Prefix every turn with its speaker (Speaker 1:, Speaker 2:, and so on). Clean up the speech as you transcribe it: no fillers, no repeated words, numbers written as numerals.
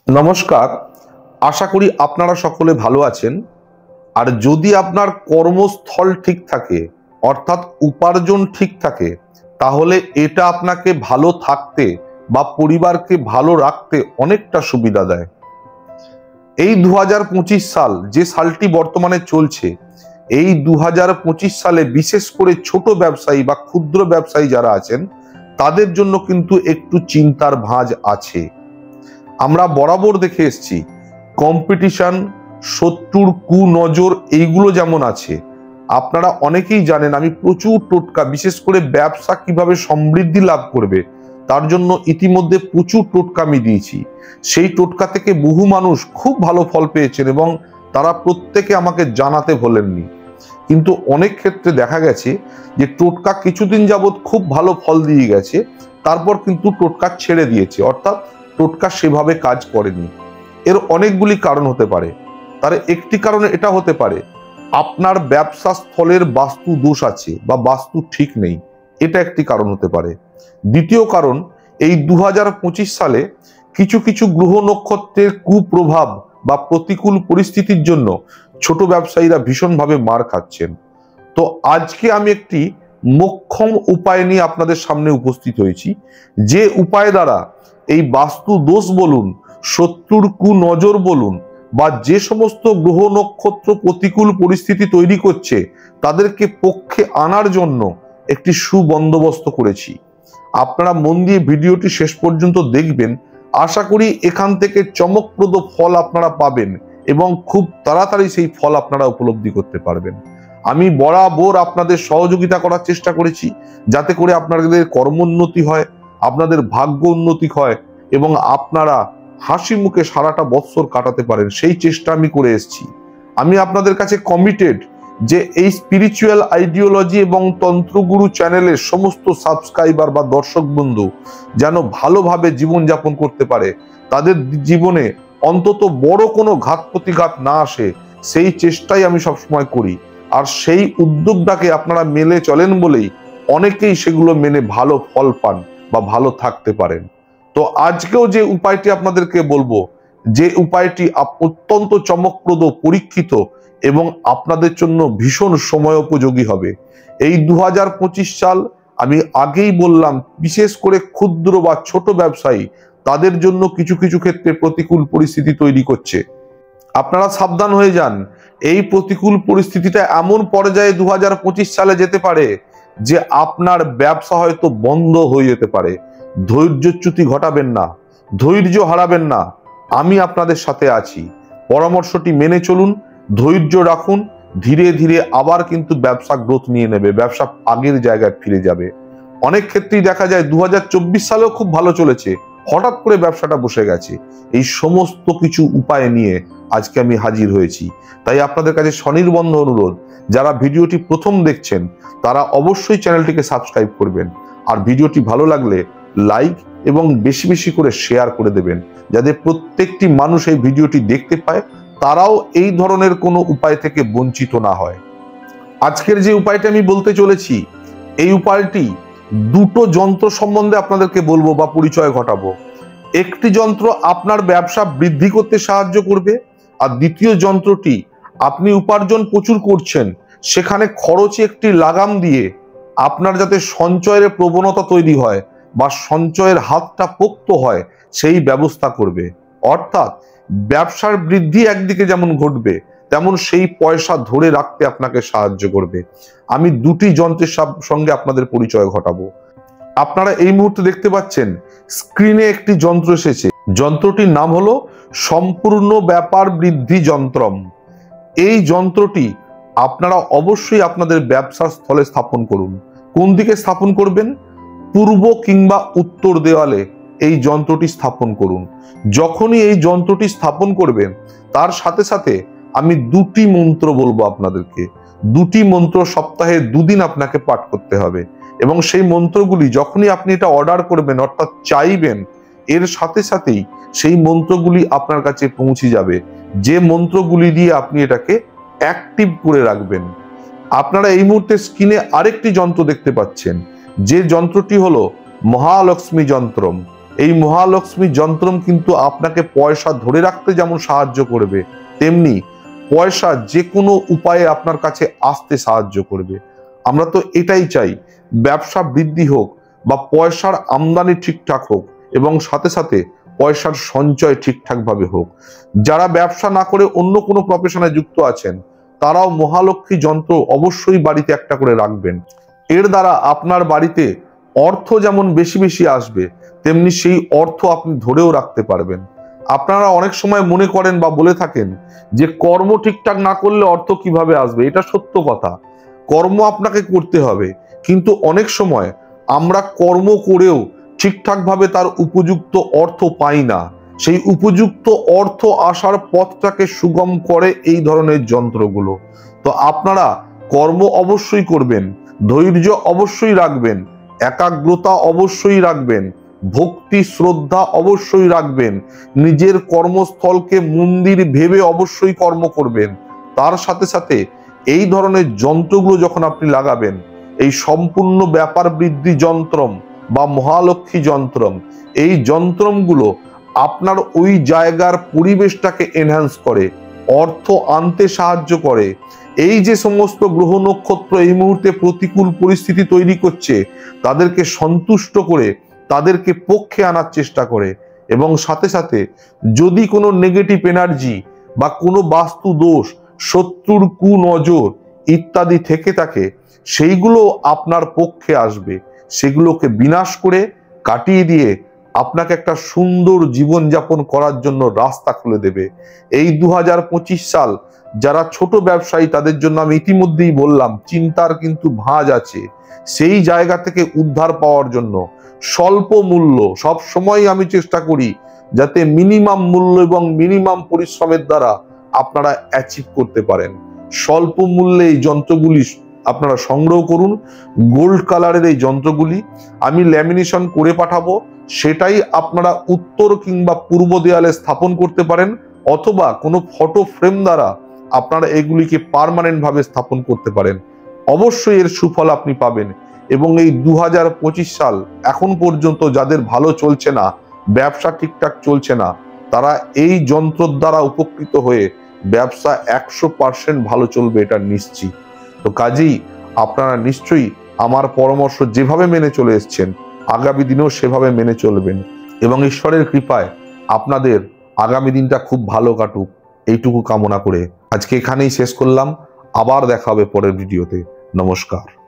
Speaker 1: নমস্কার। আশা করি আপনারা সকলে ভালো আছেন। আর যদি আপনার কর্মস্থল ঠিক থাকে, অর্থাৎ উপার্জন ঠিক থাকে, তাহলে এটা আপনাকে ভালো থাকতে বা পরিবারকে ভালো রাখতে অনেকটা সুবিধা দেয়। এই 2025 সাল, যে সালটি বর্তমানে চলছে, এই 2025 সালে বিশেষ করে ছোট ব্যবসায়ী বা ক্ষুদ্র ব্যবসায়ী যারা আছেন, তাদের জন্য কিন্তু একটু চিন্তার ভাঁজ আছে। আমরা বরাবর দেখে এসেছি কম্পিটিশন, শত্রুর কুনজর, এইগুলো যেমন আছে। আপনারা অনেকেই জানেন আমি প্রচুর টোটকা, বিশেষ করে ব্যবসা কিভাবে সমৃদ্ধি লাভ করবে তার জন্য ইতিমধ্যে প্রচুর টোটকা আমি দিয়েছি। সেই টোটকা থেকে বহু মানুষ খুব ভালো ফল পেয়েছেন এবং তারা প্রত্যেকে আমাকে জানাতে ভোলেননি। কিন্তু অনেক ক্ষেত্রে দেখা গেছে যে টোটকা কিছুদিন যাবৎ খুব ভালো ফল দিয়ে গেছে, তারপর কিন্তু টোটকা ছেড়ে দিয়েছে, অর্থাৎ টোটকা সেভাবে কাজ করেনি। এর অনেকগুলি কারণ হতে পারে। তার একটি কারণ এটা হতে পারে আপনার ব্যবসা স্থলের বাস্তু দোষ আছে বা বাস্তু ঠিক নেই, এটা একটি কারণ হতে পারে। দ্বিতীয় কারণ, এই 2025 সালে কিছু কিছু গ্রহ নক্ষত্রের কুপ্রভাব বা প্রতিকূল পরিস্থিতির জন্য ছোট ব্যবসায়ীরা ভীষণভাবে মার খাচ্ছেন। তো আজকে আমি একটি মোক্ষম উপায় নিয়ে আপনাদের সামনে উপস্থিত হয়েছি, যে উপায় দ্বারা এই বাস্তু দোষ বলুন, শত্রুর কুনজর বলুন, বা যে সমস্ত গ্রহ নক্ষত্র প্রতিকূল পরিস্থিতি তৈরি করছে তাদেরকে পক্ষে আনার জন্য একটি সুবন্দোবস্ত করেছি। আপনারা মন দিয়ে ভিডিওটি শেষ পর্যন্ত দেখবেন। আশা করি এখান থেকে চমকপ্রদ ফল আপনারা পাবেন এবং খুব তাড়াতাড়ি সেই ফল আপনারা উপলব্ধি করতে পারবেন। আমি বরাবর আপনাদের সহযোগিতা করার চেষ্টা করেছি, যাতে করে আপনাদের কর্মোন্নতি হয়, আপনাদের ভাগ্য উন্নতি হয় এবং আপনারা হাসি মুখে সারাটা বৎসর কাটাতে পারেন, সেই চেষ্টা আমি করে এসেছি। আমি আপনাদের কাছে কমিটেড যে এই স্পিরিচুয়াল আইডিওলজি এবং তন্ত্রগুরু চ্যানেলের সমস্ত সাবস্ক্রাইবার বা দর্শক বন্ধু যেন ভালোভাবে জীবনযাপন করতে পারে, তাদের জীবনে অন্তত বড় কোনো ঘাত প্রতিঘাত না আসে, সেই চেষ্টাই আমি সবসময় করি। আর সেই উদ্যোগটাকে আপনারা মেনে চলেন বলেই অনেকেই সেগুলো মেনে ভালো ফল পান বা ভালো থাকতে পারেন। তো আজকেও যে উপায়টি আপনাদেরকে বলবো, যে উপায়টি অত্যন্ত চমকপ্রদ, পরীক্ষিত এবং আপনাদের জন্য ভীষণ সময় উপযোগী হবে। এই 2025 সাল, আমি আগেই বললাম, বিশেষ করে ক্ষুদ্র বা ছোট ব্যবসায়ী তাদের জন্য কিছু কিছু ক্ষেত্রে প্রতিকূল পরিস্থিতি তৈরি করছে। আপনারা সাবধান হয়ে যান। এই প্রতিকূল পরিস্থিতিটা এমন পর্যায়ে 2025 সালে যেতে পারে যে আপনার ব্যবসা হয়তো বন্ধ হয়ে যেতে পারে। ধৈর্যচ্যুতি ঘটাবেন না, ধৈর্য হারাবেন না। আমি আপনাদের সাথে আছি। পরামর্শটি মেনে চলুন, ধৈর্য রাখুন, ধীরে ধীরে আবার কিন্তু ব্যবসা গ্রোথ নিয়ে নেবে, ব্যবসা আগের জায়গায় ফিরে যাবে। অনেক ক্ষেত্রেই দেখা যায় 2024 সালেও খুব ভালো চলেছে, হঠাৎ করে ব্যবসাটা বসে গেছে। এই সমস্ত কিছু উপায় নিয়ে আজকে আমি হাজির হয়েছি। তাই আপনাদের কাছে স্বনির্বন্ধ অনুরোধ, যারা ভিডিওটি প্রথম দেখছেন তারা অবশ্যই চ্যানেলটিকে সাবস্ক্রাইব করবেন, আর ভিডিওটি ভালো লাগলে লাইক এবং বেশি বেশি করে শেয়ার করে দেবেন, যাতে প্রত্যেকটি মানুষ এই ভিডিওটি দেখতে পায়, তারাও এই ধরনের কোনো উপায় থেকে বঞ্চিত না হয়। আজকের যে উপায়টা আমি বলতে চলেছি, এই উপায়টি দুটো যন্ত্র সম্বন্ধে আপনাদেরকে বলবো বা পরিচয় ঘটাবো। একটি যন্ত্র আপনার ব্যবসা বৃদ্ধি করতে সাহায্য করবে, আর দ্বিতীয় যন্ত্রটি আপনি উপার্জন প্রচুর করছেন, সেখানে খরচে একটি লাগাম দিয়ে আপনার যাতে সঞ্চয়ের প্রবণতা তৈরি হয় বা সঞ্চয়ের হাতটা পোক্ত হয়, সেই ব্যবস্থা করবে। অর্থাৎ ব্যবসার বৃদ্ধি একদিকে যেমন ঘটবে, তেমন সেই পয়সা ধরে রাখতে আপনাকে সাহায্য করবে। আমি দুটি যন্ত্রের সঙ্গে আপনাদের পরিচয় ঘটাবো। আপনারা এই মুহূর্তে দেখতে পাচ্ছেন স্ক্রিনে একটি যন্ত্র এসেছে। যন্ত্রটির নাম হলো সম্পূর্ণ ব্যাপার বৃদ্ধি যন্ত্রম। এই যন্ত্রটি আপনারা অবশ্যই আপনাদের ব্যবসার স্থলে স্থাপন করুন। কোন দিকে স্থাপন করবেন? পূর্ব কিংবা উত্তর দেওয়ালে এই যন্ত্রটি স্থাপন করুন। যখনই এই যন্ত্রটি স্থাপন করবেন, তার সাথে সাথে আমি দুটি মন্ত্র বলবো আপনাদেরকে। দুটি মন্ত্র সপ্তাহে 2 দিন আপনাকে পাঠ করতে হবে, এবং সেই মন্ত্রগুলি যখনই আপনি এটা অর্ডার করবেন, অর্থাৎ চাইবেন, এর সাথে সাথেই সেই মন্ত্রগুলি আপনার কাছে পৌঁছে যাবে, যে মন্ত্রগুলি দিয়ে আপনি এটাকে অ্যাক্টিভ করে রাখবেন। আপনারা এই মুহূর্তে স্ক্রিনে আরেকটি যন্ত্র দেখতে পাচ্ছেন, যে যন্ত্রটি হলো মহালক্ষ্মী যন্ত্রম। এই মহালক্ষ্মী যন্ত্রম কিন্তু আপনাকে পয়সা ধরে রাখতে যেমন সাহায্য করবে, তেমনি পয়সা যে কোনো উপায়ে আপনার কাছে আসতে সাহায্য করবে। আমরা তো এটাই চাই, ব্যবসা বৃদ্ধি হোক বা পয়সার আমদানি ঠিকঠাক হোক এবং সাথে সাথে পয়সার সঞ্চয় ঠিকঠাকভাবে হোক। যারা ব্যবসা না করে অন্য কোনো প্রফেশনে যুক্ত আছেন তারাও মহালক্ষ্মী যন্ত্র অবশ্যই বাড়িতে একটা করে রাখবেন। এর দ্বারা আপনার বাড়িতে অর্থ যেমন বেশি বেশি আসবে, তেমনি সেই অর্থ আপনি ধরেও রাখতে পারবেন। আপনারা অনেক সময় মনে করেন বা বলে থাকেন যে কর্ম ঠিকঠাক না করলে অর্থ কিভাবে আসবে। এটা সত্য কথা, কর্ম আপনাকে করতে হবে, কিন্তু অনেক সময় আমরা কর্ম করেও ঠিকঠাকভাবে তার উপযুক্ত অর্থ পাই না। সেই উপযুক্ত অর্থ আসার পথটাকে সুগম করে এই ধরনের যন্ত্রগুলো। তো আপনারা কর্ম অবশ্যই করবেন, ধৈর্য অবশ্যই রাখবেন, একাগ্রতা অবশ্যই রাখবেন, ভক্তি শ্রদ্ধা অবশ্যই রাখবেন, নিজের কর্মস্থলকে মন্দির ভেবে অবশ্যই কর্ম করবেন। তার সাথে সাথে এই ধরনের যন্ত্রগুলো যখন আপনি লাগাবেন, এই সম্পূর্ণ ব্যাপার বৃদ্ধি যন্ত্রম বা মহালক্ষ্মী যন্ত্রম, এই যন্ত্রমগুলো আপনার ওই জায়গার পরিবেশটাকে এনহ্যান্স করে, অর্থ আনতে সাহায্য করে। এই যে সমস্ত গ্রহ নক্ষত্র এই মুহূর্তে প্রতিকূল পরিস্থিতি তৈরি করছে তাদেরকে সন্তুষ্ট করে তাদেরকে পক্ষে আনার চেষ্টা করে, এবং সাথে সাথে যদি কোনো নেগেটিভ এনার্জি বা কোনো বাস্তু দোষ, শত্রুর কুনজর ইত্যাদি থেকে থাকে, সেইগুলো আপনার পক্ষে আসবে, সেগুলোকে বিনাশ করে কাটিয়ে দিয়ে আপনাকে একটা সুন্দর জীবনযাপন করার জন্য রাস্তা খুলে দেবে। এই 2025 সাল যারা ছোট ব্যবসায়ী তাদের জন্য আমি ইতিমধ্যেই বললাম চিন্তার কিন্তু ভাঁজ আছে। সেই জায়গা থেকে উদ্ধার পাওয়ার জন্য স্বল্প মূল্য, সব সময় আমি চেষ্টা করি যাতে মিনিমাম মূল্য এবং মিনিমাম পরিশ্রমের দ্বারা আপনারা অ্যাচিভ করতে পারেন। স্বল্প মূল্যে এই যন্ত্রগুলি আপনারা সংগ্রহ করুন। গোল্ড কালারের এই যন্ত্রগুলি আমি ল্যামিনেশন করে পাঠাবো, সেটাই আপনারা উত্তর কিংবা পূর্ব দেয়ালে স্থাপন করতে পারেন, অথবা কোনো ফটো ফ্রেম দ্বারা আপনারা এগুলিকে পার্মানেন্ট ভাবে স্থাপন করতে পারেন। অবশ্যই এর সুফল আপনি পাবেন। এবং এই 2025 সাল এখন পর্যন্ত যাদের ভালো চলছে না, ব্যবসা ঠিকঠাক চলছে না, তারা এই যন্ত্র দ্বারা উপকৃত হয়ে ব্যবসা 100% ভালো চলবে, এটা নিশ্চিত। তো কাজেই আপনারা নিশ্চয়ই আমার পরামর্শ যেভাবে মেনে চলে এসেছেন আগামী দিনেও সেভাবে মেনে চলবেন, এবং ঈশ্বরের কৃপায় আপনাদের আগামী দিনটা খুব ভালো কাটুক, এইটুকু কামনা করে আজকে এখানেই শেষ করলাম। আবার দেখা হবে পরের ভিডিওতে। নমস্কার।